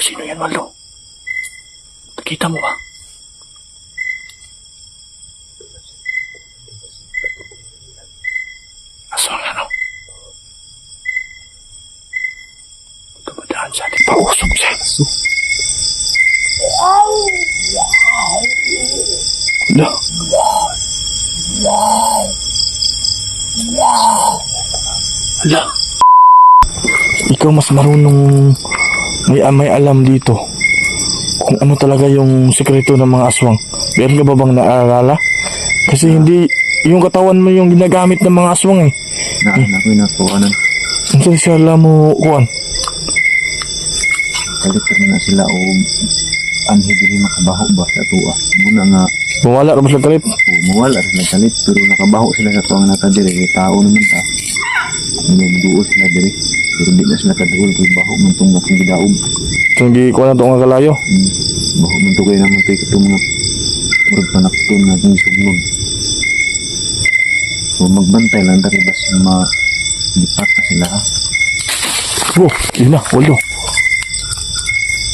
Sino yan, Waldo? Nakita mo ba? Aswang ano? Dumadaan sa ating pausok siya. Wala. Wala. Ikaw mas marunong may alam dito kung ano talaga yung sekreto ng mga aswang. Meron ka ba bang naalala? Kasi hindi yung katawan mo yung ginagamit ng mga aswang eh. Naanak ko na po, ano, Ang sala mo kuan. kalikot na sila o anhi dili makabaho ba sa tuwa. Muna nga, Mawala ra ba sa talip? mawala sila kalit, pero nakabaho sila sa tuwang nakadiri. Tao naman ta. Duo sila diri. Pero di na sila kaduol, kay baho man itong akong gidaog. So hindi ko na ito nga kalayo. Baho man ito kayo naman ito itong mga murag panakton na itong sugnog. So magbantay lang dahil basta lipat na sila ha. Oh, yun na, Waldo.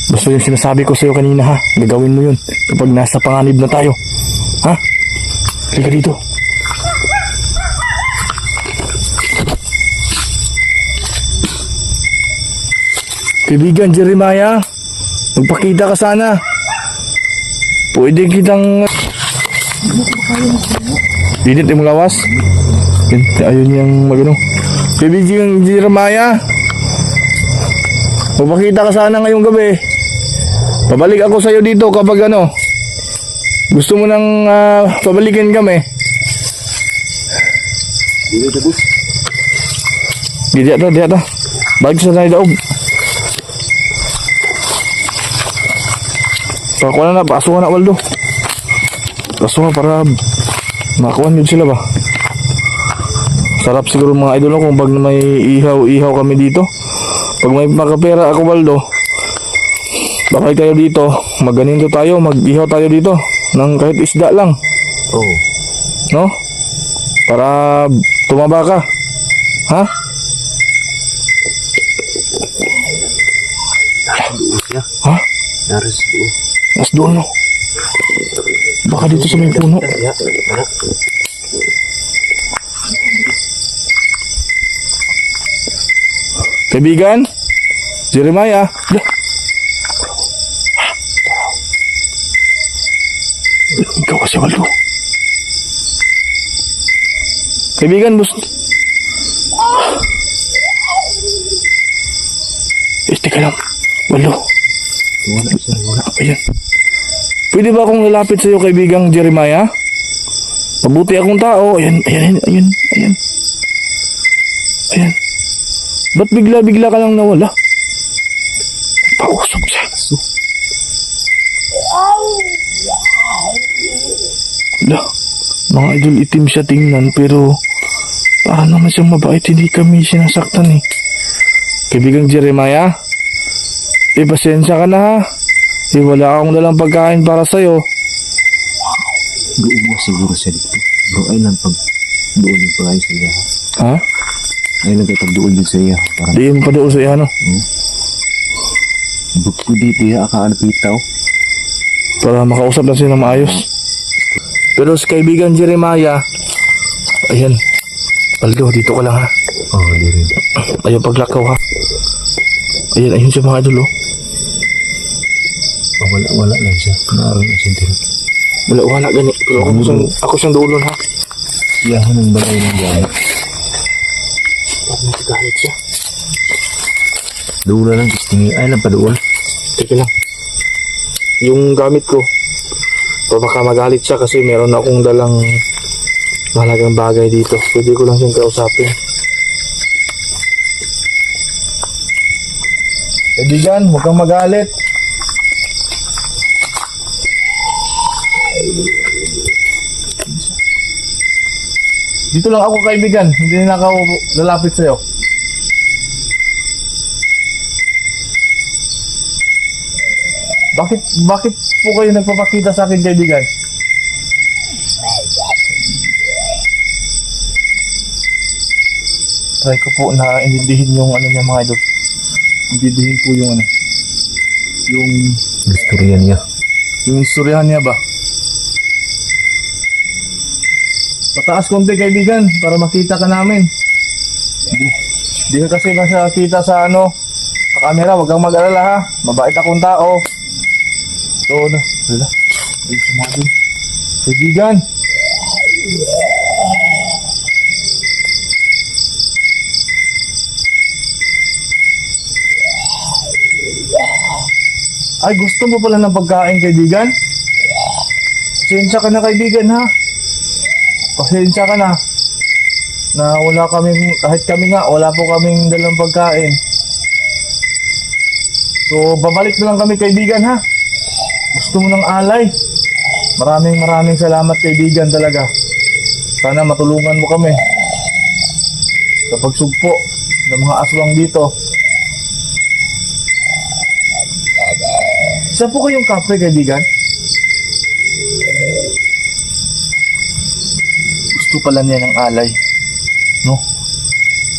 Basta yung sinasabi ko sa'yo kanina ha, gagawin mo yun kapag nasa panganib na tayo. Ha? Halika dito. Kaibigan Jeremiah, magpakita ka sana. Pwede kitang... Dinit yung lawas. Ayun yung magano. Kaibigan Jeremiah, magpakita ka sana ngayong gabi. Pabalik ako sa'yo dito kapag ano, gusto mo nang pabalikin kami. Diya to. Balik sa tayo daog. Pakuha na, paso na Waldo. Paso na para makuha nyo sila ba. Sarap siguro mga idol kung pag may ihaw kami dito. Pag may makapera ako Waldo, bakit tayo dito, maganinto tayo, mag-ihaw tayo dito ng kahit isda lang. Oo. No? Para tumaba ka. Ha? Ha? Naras doon. Mas doon no. Baka dito sa may puno. Kaibigan? Jeremiah? Dah. Ikaw kasi Waldo. Kaibigan, bus. Teka lang. Waldo. Wala. Ayan. Pwede ba akong lalapit sa iyo, kaibigang Jeremiah? Mabuti akong tao. Ayan. Ayan. Ba't bigla ka lang nawala? Pausok siya. Wala. Mga idol, itim siya tingnan pero parang naman siyang mabait. Hindi kami sinasaktan eh. Kaibigang Jeremiah, pasensya ka na ha. Wala akong dalang pagkain para sa'yo. Doon mo siguro siya dito. Bro, ay lang pag doon yung pagkain sa iya. Ha? Ay lang pag doon din sa iya. Parang, Di mo pa doon sa iyo, ano? bukod dito ya, akaanapitaw. Para makausap na sila ng maayos. Pero sa kaibigan Jeremiah, ayan. Aldo, dito ka lang ha. Oo, di rin. Ayaw paglakaw ha. Ayun siya mga idol oh. Wala lang siya. Naroon na siya din. Wala gani. Pero ako siyang duulon ha. Yahan ang balay ng gamit. Parang nagagalit siya. Doon lang, ay lang pa doon. Teka lang. Yung gamit ko, baka magalit siya kasi meron akong dalang mahalagang bagay dito. Pwede ko lang siyang kausapin. Kaibigan, huwag kang magalit. Dito lang ako kaibigan, hindi na ako lalapit sa'yo. Bakit po kayo nagpapakita sa akin kaibigan? Try ko po na intindihin yung ano niya mga idol. Intindihin po yung ano. Yung, Istorya niya. yung istoryahan niya ba? Pataas konti kaibigan, para makita ka namin. Di ka kasi makita sa ano, sa camera, wag kang mag-alala ha. Mabait akong tao. So, wala. Ay, sumadol. Kaibigan. Ay, gusto mo pala ng pagkain, kaibigan? Pasensya ka na, kaibigan, ha? Pasensya ka na. Na wala kaming, kahit kami nga, wala po kaming dalang pagkain. So, babalik na lang kami, kaibigan, ha? Gusto mo ng alay? Maraming salamat, kaibigan, talaga. Sana matulungan mo kami sa pagsugpo ng mga aswang dito. Isa po kayong kapre, kaibigan? Gusto pala niya ng alay, no?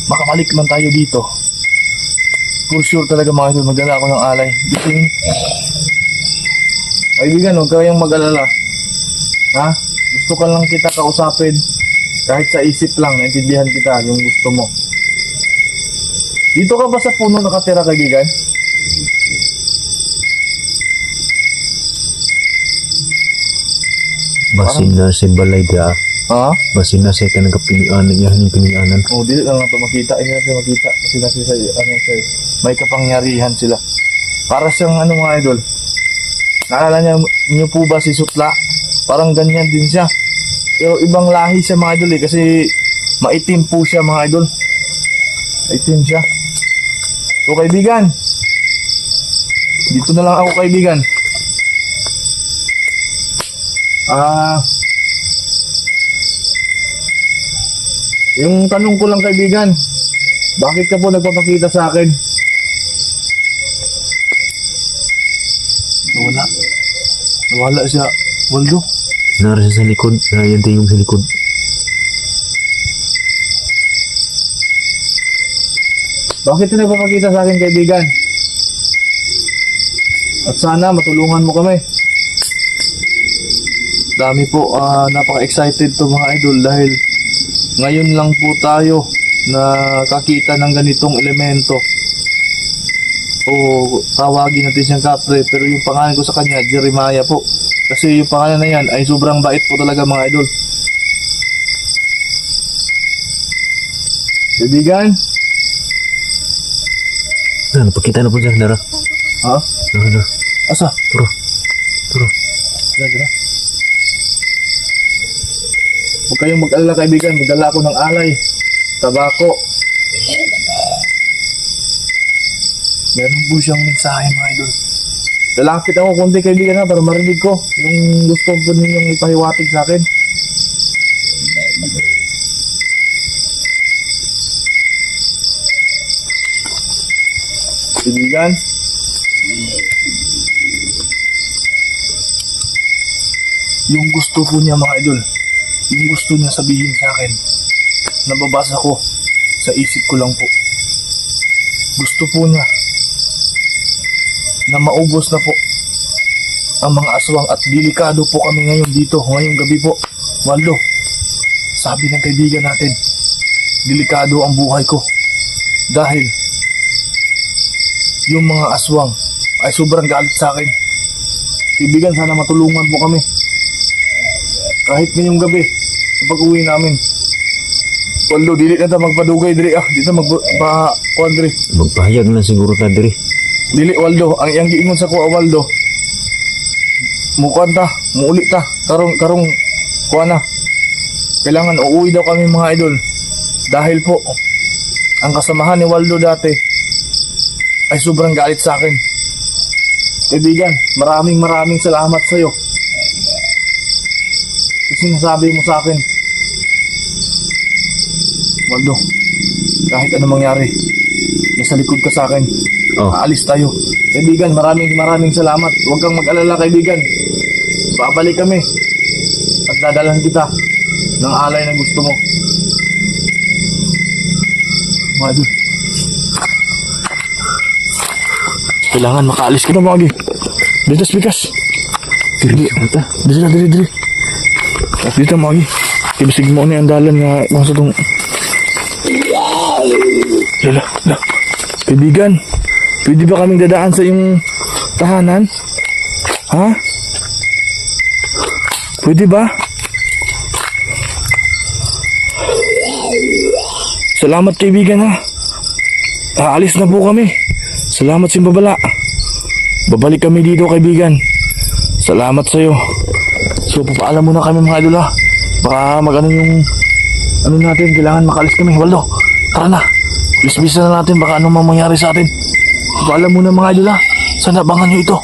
Makabalik man tayo dito. For sure talaga mga idol, magdala ako ng alay. Gising. Kaibigan, huwag kayong mag-alala. Ha? Gusto ka lang kita kausapin. Kahit sa isip lang, naintindihan kita yung gusto mo. Dito ka ba sa puno nakatira, kaibigan? Basin na si balay dia. Ha? Basin na siya ka nagkapilianan niya. Yung pilianan. Oh, dili lang nato makita. Hindi natin makita. Kasi natin sa, may kapangyarihan sila. Para siyang ano mga idol. Naalala niyo po ba si Sutla? Parang ganyan din siya. Pero ibang lahi siya mga idol eh. Kasi maitim po siya mga idol. Maitim siya. So kaibigan. Dito na lang ako kaibigan. Yung tanong ko lang kaibigan, bakit ka po nagpapakita sa akin? Nawala siya, Waldo. Nara siya sa likod. Narayan yung sa likod. Bakit ka nagpapakita sa akin kaibigan? At sana matulungan mo kami. Dami po, napaka-excited to mga idol dahil ngayon lang po tayo na kakita ng ganitong elemento. O tawagin natin siyang kapre, pero yung pangalan ko sa kanya, Jeremiah po. Kasi yung pangalan na yan ay sobrang bait po talaga mga idol. Kaibigan? Napakita na po siya. Nara. Ha? Nara. Asa? Turo. Turo. Grabe. Huwag kayong mag-alala kaibigan, magdala ako ng alay, tabako. Meron po siyang mensahe mga idol. Lalapit ako konti kaibigan ha, para marinig ko yung gusto po ninyong ipahiwatig sa akin. Kaibigan. Yung gusto po niya mga idol, yung gusto niya sabihin sa akin, nababasa ko, sa isip ko lang po. Gusto po niya na maubos na po ang mga aswang at delikado po kami ngayon dito, ngayong gabi po. Waldo, sabi ng kaibigan natin, delikado ang buhay ko dahil yung mga aswang ay sobrang galit sa akin. Kaibigan, sana matulungan mo kami. Kahit ngayong gabi, sa pag-uwi namin. Waldo, dili na ta magpadugay diri dito magpa-kuan diri. Magpahayag na siguro na diri. Dili Waldo, ang iyang giingon sa kuha Waldo. Mukuan ta, muuli ta, karong kuha na. Kailangan uuwi daw kami mga idol. Dahil po, ang kasamahan ni Waldo dati ay sobrang galit sa akin. Kaibigan, maraming salamat sa iyo. Kasi sinasabi mo sa akin, Waldo, kahit ano mangyari, nasa likod ka sa akin. Oh. Aalis tayo. Kaibigan, maraming salamat. Huwag kang mag-alala, kaibigan. Babalik kami. At dadalhan kita ng alay na gusto mo. Mga idol. Kailangan makaalis ka na mga agi. Bigas, bigas. Dili, dili. Dito mga agi. Ibisig mo na yung dalan nga kung sa itong... Lala. Kaibigan, pwede ba kaming dadaan sa iyong tahanan? Ha? Pwede ba? Salamat kaibigan ha. Aalis na po kami. Salamat simbabala. Babalik kami dito kaibigan. Salamat sa'yo. So papaalam muna kami mga idol ha. Baka mag-ano yung ano natin, kailangan makaalis kami. Waldo, tara na. Bis-bisa na natin baka anong mangyari sa atin. Papaalam muna mga idol ha. Sana abangan nyo ito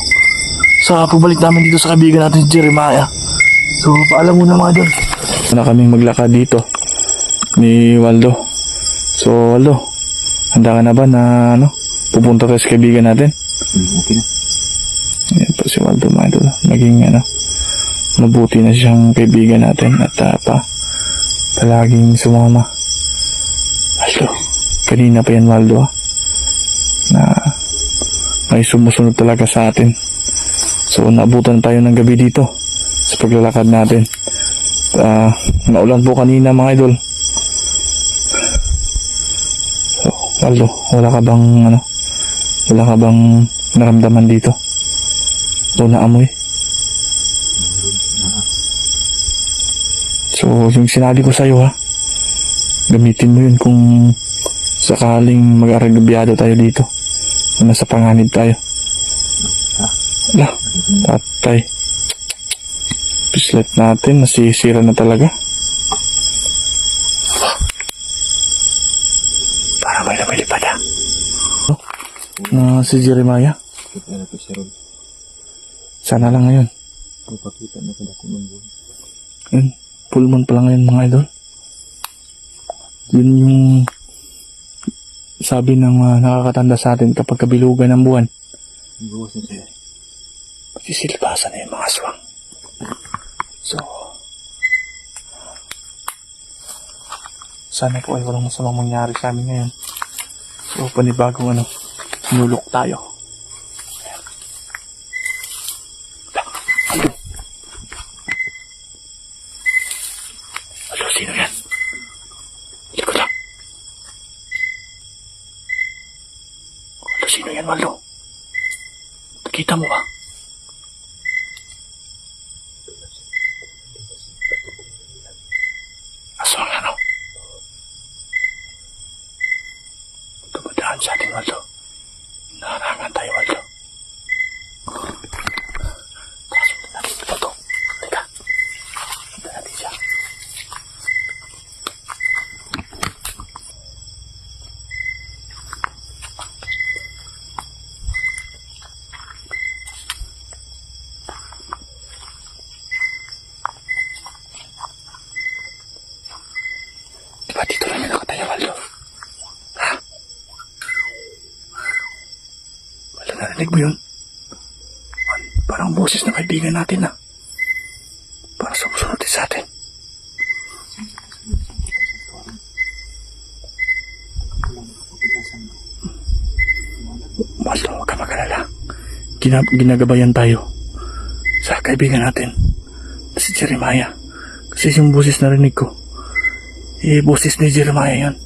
sa pagbalik namin dito sa kaibigan natin si Jeremiah. So paalam muna mga idol. Na kaming maglakad dito ni Waldo. So Waldo, handa ka na ba na ano, pupunta tayo sa kaibigan natin? Okay na. Yan po si Waldo mga idol. Naging ano, mabuti na siyang kaibigan natin at palaging sumama. Waldo, kanina pa yan Waldo ha, na may sumusunod talaga sa atin. So naabutan tayo ng gabi dito sa paglalakad natin. Naulan po kanina mga idol. So Waldo, wala ka bang naramdaman dito? O naamoy? So yung sinabi ko sa'yo ha, gamitin mo yun kung sakaling mag-aragabiyado tayo dito o nasa panganib tayo. Wala, patay. Pislet natin, nasisira na talaga. Para may lumilipad ha. Na si Jeremiah, Ano po si Ron? sana lang ngayon. Magpakita na kada ko ng buwan. Yun, full moon pa lang ngayon mga idol. Yun yung sabi ng nakakatanda sa atin kapag kabilugan ng buwan. Buwas na siya. Sisilbasan na yung mga aswang. So, sana po ay walang masamang mangyari sa amin ngayon. So, panibagong sinulok tayo. Alo, sino yan? Likod lang. Alo, sino yan, Waldo? Nakita mo ba? Aswang ano? Dumadaan sa atin, Waldo. Naharangan tayo, Waldo. Kasunod natin ito to. Teka. Sundan natin siya. Diba dito lang yung nakatayo, Waldo? Ha? Wala, narinig mo yun? Parang boses ng kaibigan natin na. Para sumusunod din sa atin. Waldo, huwag ka mag-alala. Ginagabayan tayo sa kaibigan natin na si Jeremiah. Kasi yung boses narinig ko, boses ni Jeremiah yun.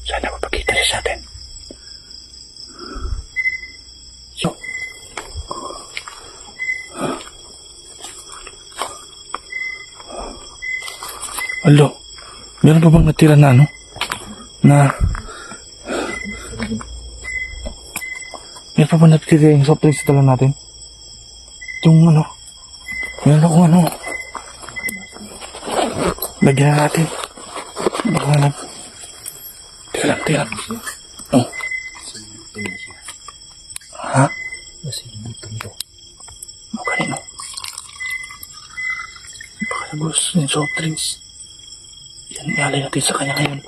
Sana mapakita siya sa atin. So, Aldo, meron pa bang natira na meron pa bang natira yung soft drinks sa tala natin? Yung meron akong lagyan na natin. Baka Tira lang. Oh. Ha? Nasilimutan ko. O kanino? Baka nagos yung soft drinks. Yan, ialay natin sa kanya ngayon.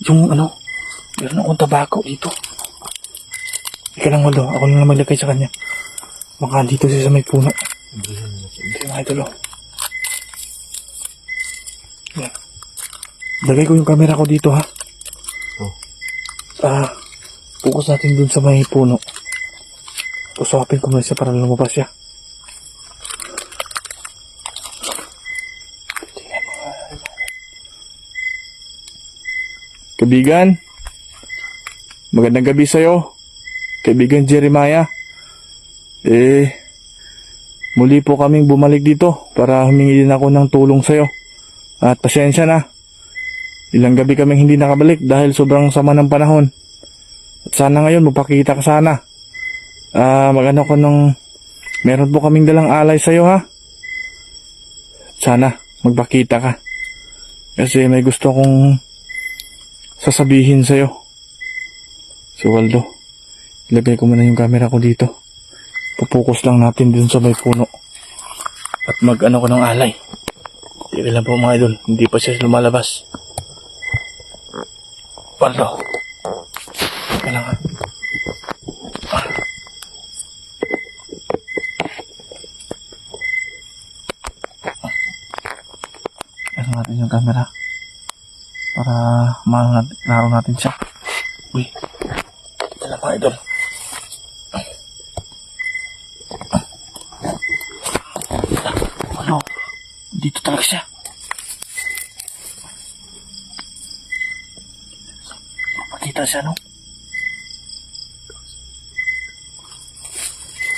Yung meron akong tabako dito. Ika lang, Waldo. Ako lang maglagay sa kanya. Baka dito siya sa may puno. Ito yung mga idol. Yan. Lagay ko yung camera ko dito, ha? Oh. Focus natin dun sa may puno. Usapin ko muna siya para lumabas siya. Kaibigan, magandang gabi sa'yo. Kaibigan Jeremiah. Muli po kaming bumalik dito para humingi din ako ng tulong sa'yo. At pasensya na. Ilang gabi kaming hindi nakabalik dahil sobrang sama ng panahon. At sana ngayon magpakita ka sana. Magano ko meron po kaming dalang alay sa'yo, ha? Sana magpakita ka. Kasi may gusto kong sasabihin sa'yo. Si Waldo, ilagay ko muna yung camera ko dito. Pupokus lang natin dun sa may puno. At mag-ano ko ng alay. Hindi lang po mga idol, hindi pa siya lumalabas. Waldo, kailangan. Ano natin yung camera para malaro natin siya. Uy, dito lang mga idol. Ano? Dito talaga siya. Makita siya, no?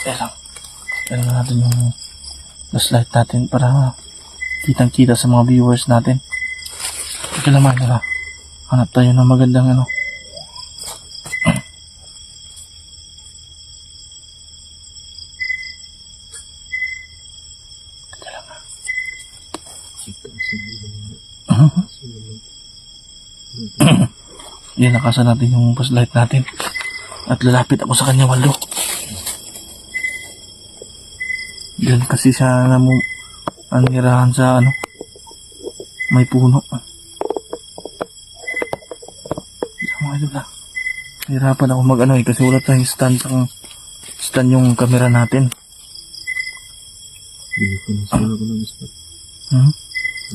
Kaya lang. Ano natin yung flashlight natin para kitang-kita sa mga viewers natin. Ika naman nila. Hanap tayo ng magandang ano. Ika lang. Yan, nakasan natin yung flashlight natin. At lalapit ako sa kanya, Waldo. Yan kasi siya anirahan sa ano. May puno. Mga idol na. Hirapan ako mag ano kasi wala tayong stand yung camera natin.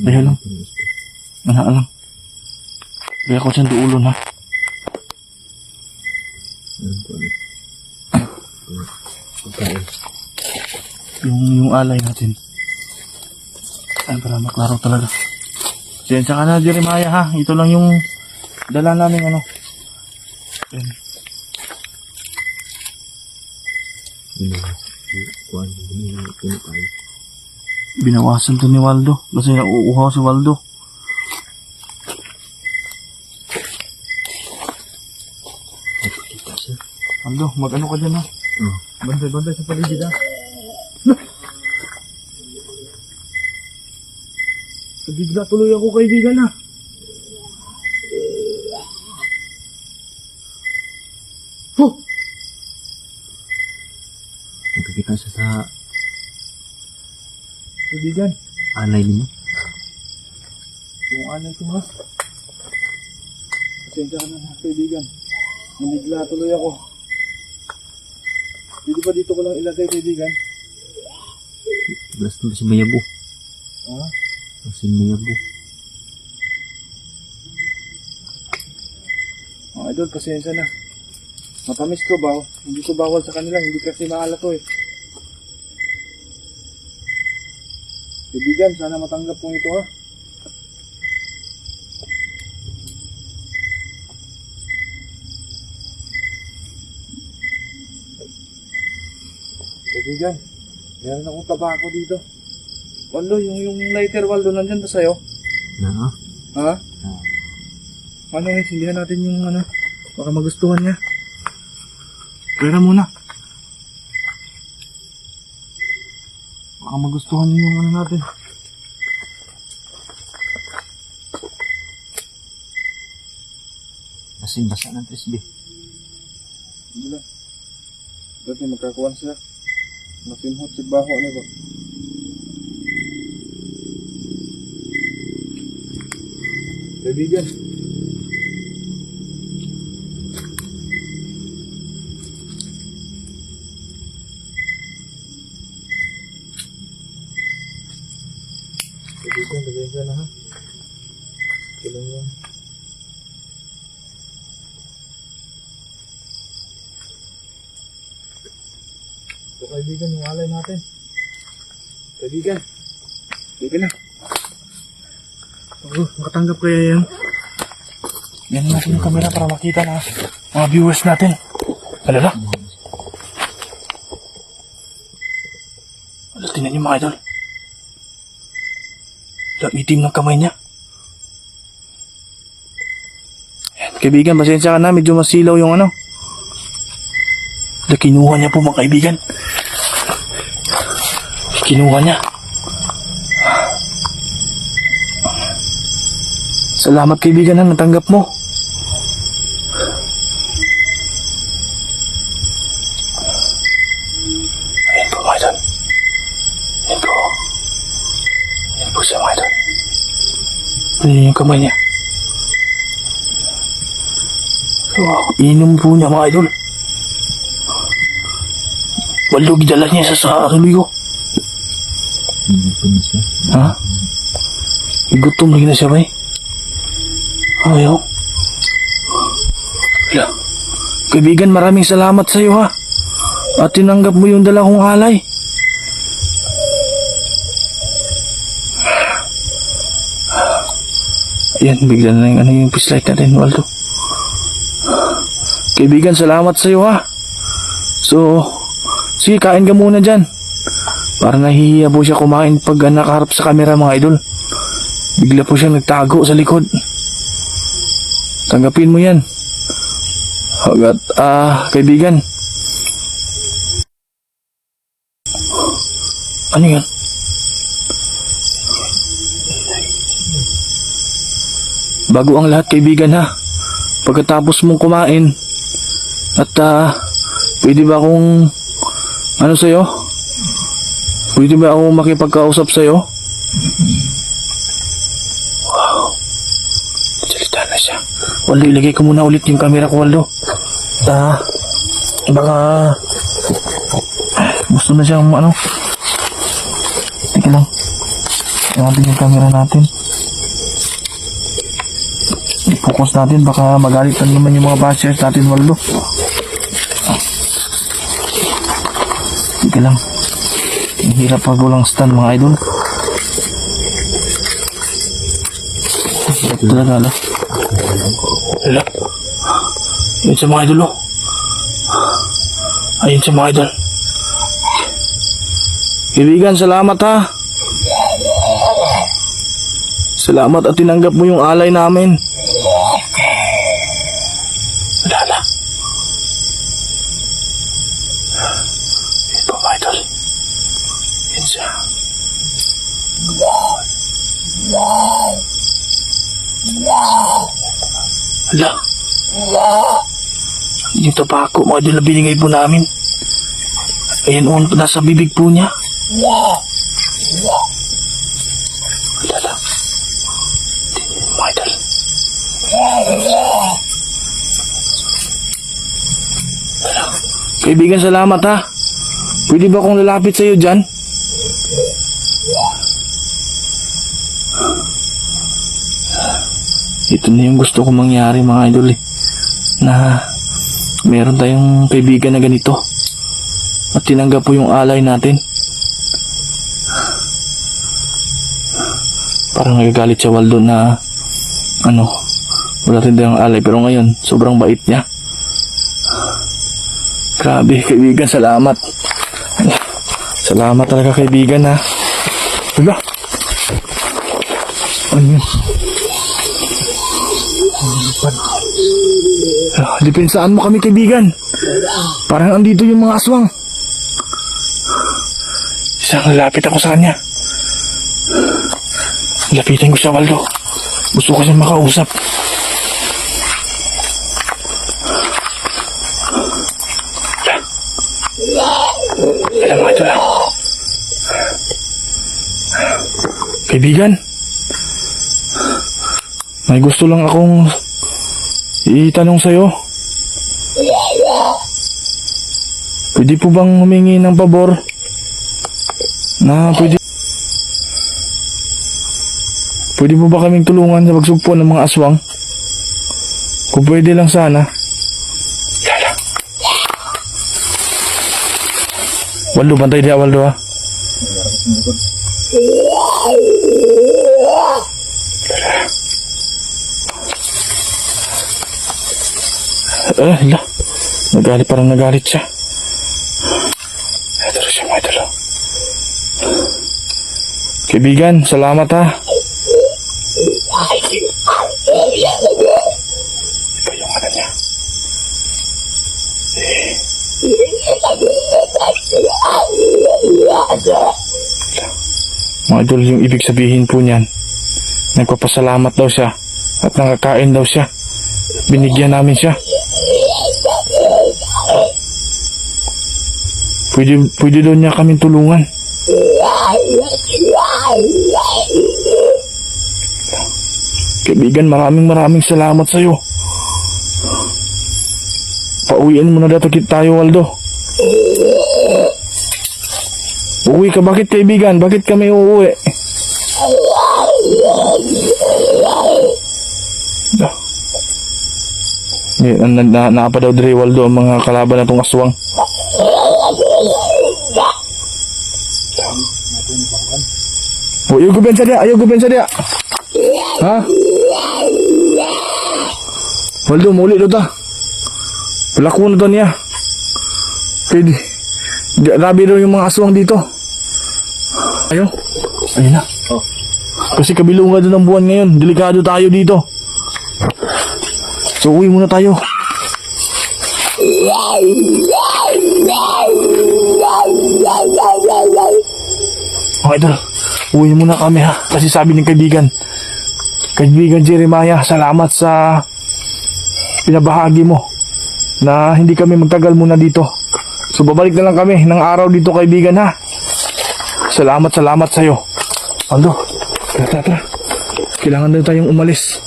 Kaya lang. Alang. Kaya ako siyang duulo na. Yung alay natin. Ay, para maklaro talaga. Siyensya ka na, Jeremiah, ha? Ito lang yung dala namin ano. Yan. Binawasan to ni Waldo. Kasi nauuhaw si Waldo. Waldo, mag-ano ka dyan, ha? Bantay-bantay sa paligid, ha? Bigla tuloy ako, kaibigan, ha? Oh! Nakikita siya sa Kaibigan, alay mo. yung anay ko, ha? Pasensya ka na, kaibigan. Nanigla tuloy ako. Dito ba dito ko lang ilagay, kaibigan? Blas na si Mayabo. Ha? Si Mayabo. Mga idol, pasensya na. Matamis ko ba? Hindi ko bawal sa kanila, hindi kasi maalat to eh. Kaibigan, sana matanggap mo ito, ha? Kaibigan, meron akong tabako dito. Waldo, yung lighter, Waldo, nandyan ba sa'yo? Na? Ha? Ano, sindihan natin yung ano, baka magustuhan niya. Pera muna. Baka magustuhan niyo yung ano natin. Kasing basa ng SB. Hindi lang. Dati magkakuhan sila. Masimhot si Baho, ano ba? Kaibigan. Kaibigan, lagyan ka na, ha? Kailan yan? kaibigan, yung alay natin. Kaibigan. Kaibigan lang. Makatanggap kaya yan. Yan natin yung camera para makita na mga viewers natin. Alala. Alala, tingnan niyo mga idol. Itim ng kamay niya. Yan, kaibigan, pasensya ka na. Medyo masilaw yung ano. Kinuha niya po mga kaibigan. Kinuha niya. Salamat kaibigan na natanggap mo. Ayan po mga idol. Ayan po. Ayan po siya mga idol. Ayan yung kamay niya. Wow, inom po niya mga idol. Waldo, gidala niya sa suligo. Ha? Gutom lagi na siya ba eh? Ayaw. Wala. Kaibigan, maraming salamat sa iyo ha. At tinanggap mo yung dala kong alay. Ayan, bigla na yung flashlight natin, Waldo. Kaibigan, salamat sa iyo ha. So, sige, kain ka muna dyan. Para nahihiya po siya kumain pag nakaharap sa camera mga idol. Bigla po siya nagtago sa likod. Tanggapin mo yan. Hagat, kaibigan. Ano yan? Bago ang lahat kaibigan ha. Pagkatapos mong kumain at pwede ba akong ano sa'yo? Pwede ba ako makipagkausap sa'yo? Wow. Salita na siya. Waldo, ilagay ko muna ulit yung camera ko, Waldo. Baka gusto na siyang ano. Teka lang. Natin yung camera natin. I-focus natin. Baka magalit na naman yung mga bashers natin, Waldo. Teka lang. Ang hirap pag walang stand mga idol. Hirap talaga ala. Ala. Ayun sa mga idol oh. Ayun sa mga idol. Kaibigan, salamat ha. Salamat at tinanggap mo yung alay namin. Ala. Ito mga idol. Yan siya. Ala. Yung tabako mga idol na binigay po namin. Ayan o, nasa bibig po niya. Ala. Mga idol. Kaibigan, salamat ha. Pwede ba akong lalapit sa iyo dyan? Ito na yung gusto ko mangyari mga idol eh. Na meron tayong kaibigan na ganito. At tinanggap po yung alay natin. Parang nagagalit siya Waldo na ano, wala rin tayong alay. Pero ngayon, sobrang bait niya. Grabe kaibigan, salamat. Salamat talaga kaibigan ha. Wala. Ano yun? Dipensaan mo kami kaibigan. Parang andito yung mga aswang. Isang lalapit ako sa kanya. Lapitan ko siya Waldo. Gusto ko siyang makausap. Alam mo ito lang. Kaibigan, may gusto lang akong itanong sa'yo. Pwede po bang humingi ng pabor na pwede po ba kaming tulungan sa pagsugpo ng mga aswang? Kung pwede lang sana. Waldo, bantay dia, Waldo, ha? Hala. Nagalit, parang nagalit siya. Ito na siya, mga idol. Kaibigan, salamat, ha? Ito yung ano niya. Mga idol, yung ibig sabihin po niyan, nagpapasalamat daw siya at nakakain daw siya. Binigyan namin siya. Pwede daw niya kaming tulungan. Kaibigan, maraming salamat sa'yo. Pauwiin mo na dato tayo, Waldo. Uuwi ka, bakit kaibigan? Bakit kami uuwi? Naapa daw dire, Waldo, ang mga kalaban na itong aswang. Oh, ayaw gubensa dia. Ha? Waldo, muli do ta. Palakuan na to niya. Pwede. Grabe daw yung mga aswang dito. Ayun na. Oh. Kasi kabilungan doon ng buwan ngayon. Delikado tayo dito. So, uwi muna tayo. Okay, idol. Uwi muna kami, ha. Kasi sabi ng kaibigan Jeremiah, salamat sa pinabahagi mo na hindi kami magtagal muna dito. So, babalik na lang kami ng araw dito, kaibigan, ha. Salamat sa'yo. Aldo, tara. Kailangan na tayong umalis.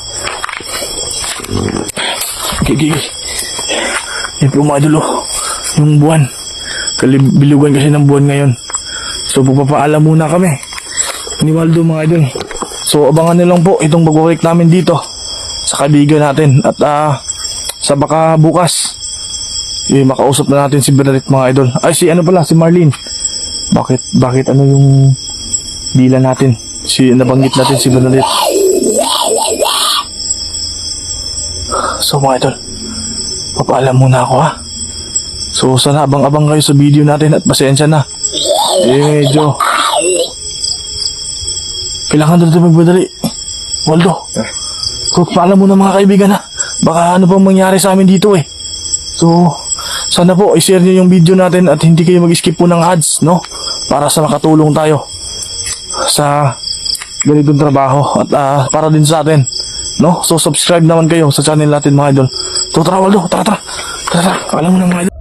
Gigi. Yan po, mga idol, yung buwan. Bilugan kasi ng buwan ngayon. So, pagpapaalam muna kami ni Waldo, mga idol. So, abangan nyo lang po itong pag-work namin dito sa kaibigan natin. At sa baka bukas, makausap na natin si Bernadette, mga idol. Ay, si Marlene. Bakit ano yung dila natin? Nabanggit natin si Bernadette. So, mga idol, papaalam muna ako, ha. So, sana abang-abang kayo sa video natin at pasensya na. Medyo kailangan doon tayo magmadali. Waldo, paalam muna, mga kaibigan, ha. Baka ano pang mangyari sa amin dito, eh. So, sana po i-share nyo yung video natin at hindi kayo mag-skip po ng ads, no? Para sa makatulong tayo sa ganitong trabaho at para din sa atin, no? So, subscribe naman kayo sa channel natin, mga idol. So, tara, Waldo, tara. Alam mo na, mga idol.